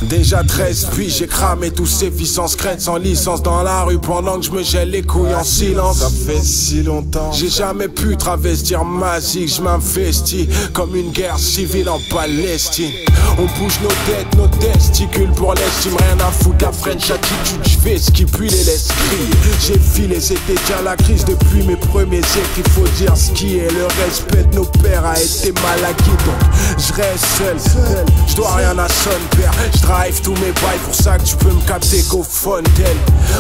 Déjà 13 puis j'ai cramé tous ces fils en secrète sans licence dans la rue pendant que je me gèle les couilles en silence. Ça fait si longtemps, j'ai jamais pu travestir ma zik, je m'investis comme une guerre civile en Palestine. On bouge nos têtes, nos testicules pour l'estime, rien à foutre la French attitude, je fais ce qui puis les laisse crier. J'ai filé, c'était déjà la crise depuis mes premiers siècles, il faut dire ce qui est, le respect de nos pères a été mal acquis, donc je reste seul, je dois rien à son père, je drive tous mes bails, pour ça que tu peux me capter qu'au Fontaine.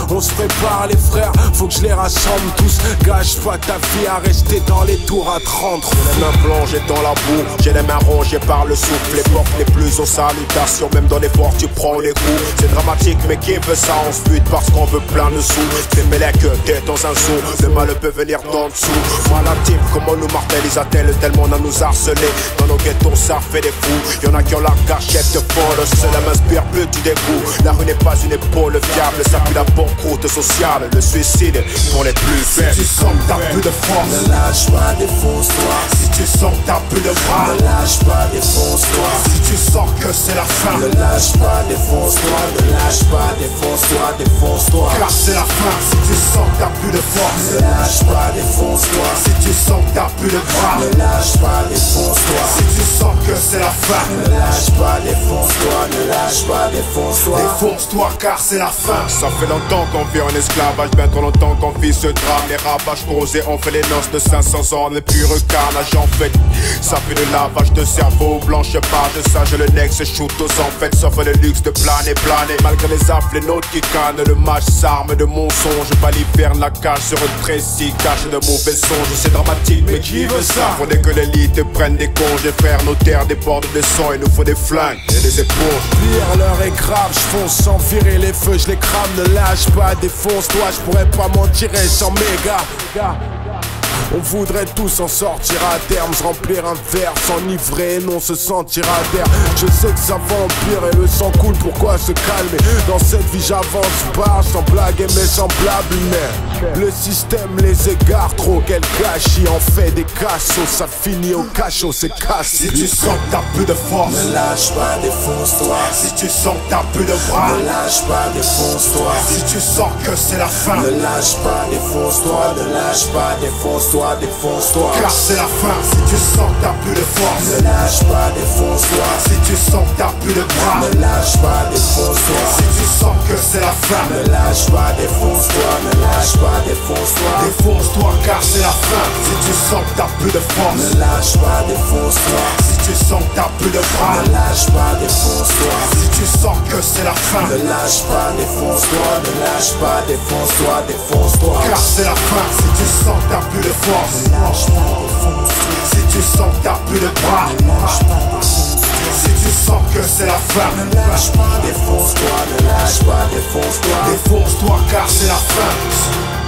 On se prépare les frères, faut que je les rassemble tous, gâche pas ta vie à rester dans les tours à 30. J'ai les mains plongées dans la boue, j'ai les mains rongées par le souffle, les portes les plus aux salutations, même dans les portes tu prends les coups. C'est dramatique mais qui veut ça, on se bute parce qu'on veut plein de sous. C'est mêlé que t'es dans un zoo, le mal peut venir d'en dessous. Maladif, comment nous martyrise-t-elle tellement on a nous harcelé. Dans nos ghettos ça fait des fous, y'en a qui ont la gâchette de folle, cela m'inspire plus du dégoût. La rue n'est pas une épaule fiable, ça pue la banqueroute sociale, le suicide pour les plus faibles. Si tu sens que t'as plus de force, ne lâche pas, défonce-toi. Si tu sens que t'as plus de bras, ne lâche pas, défonce-toi. Si tu sens que c'est la fin, ne lâche pas, défonce-toi. Ne lâche pas, défonce-toi, défonce-toi. car c'est la fin. Si tu sens que t'as plus de force, ne lâche pas, défonce-toi. si tu sens que t'as plus de bras, ne lâche pas, défonce-toi. si tu sens que c'est la fin, ne lâche pas, défonce-toi. Ne lâche pas, défonce-toi. défonce-toi car c'est la fin. Ça fait longtemps qu'on vit en esclavage, bien trop longtemps qu'on vit ce drame. Les ravages causés, on fait les noces de 500 ans, le pur carnage en fait. Ça fait de lavage de cerveau, blanche page, sage le nec se shoot aux enfêtes, sauf le luxe de planer, planer. Malgré les affres, les notes qui canent, le match s'arme de mensonges. Baliverne la cage sur un trécis, cache de mauvais songes. C'est dramatique, mais qui veut ça? Faudrait que l'élite prenne des congés, frères, nos terres débordent de sang, il nous faut des flingues et des éponges. Pire, l'heure est grave, je fonce sans virer les feux, je les crame, ne lâche pas, défonce-toi, je pourrais pas m'en tirer sans méga. On voudrait tous en sortir à terme, se remplir un verre, s'enivrer et non se sentir à terre. Je sais que ça va empirer, le sang coule, pourquoi se calmer? Dans cette vie j'avance, barge, sans blague et mes semblables, mais le système les égare trop, quel gâchis en fait des cassos, ça finit au cachot, c'est cassé. Si tu sens que t'as plus de force, Ne lâche pas, défonce-toi. si tu sens que t'as plus de bras, Ne lâche pas, défonce-toi. si tu sens que c'est la fin, Ne lâche pas, défonce-toi. Ne lâche pas, défonce-toi, défonce-toi. car c'est la fin. Si tu sens que t'as plus de force, Ne lâche pas, défonce-toi. si tu sens que t'as plus de bras, Ne lâche pas, défonce-toi. si tu sens que c'est la fin, Ne lâche pas, défonce-toi. Ne lâche pas, défonce-toi. défonce-toi car c'est la fin. Si tu sens que t'as plus de force, Ne lâche pas, défonce-toi. si tu sens que t'as plus de bras, Ne lâche pas, défonce-toi. si tu sens que c'est la fin, Ne lâche pas, défonce-toi. Ne lâche pas, défonce-toi, défonce-toi. car c'est la fin. Si tu sens que t'as plus de force, Ne lâche pas, défonce-toi. si tu sens que t'as plus de bras, Ne lâche pas, défonce-toi. si tu sens que c'est la fin, Ne lâche pas, défonce-toi. Ne lâche pas, défonce-toi. défonce-toi car c'est la fin.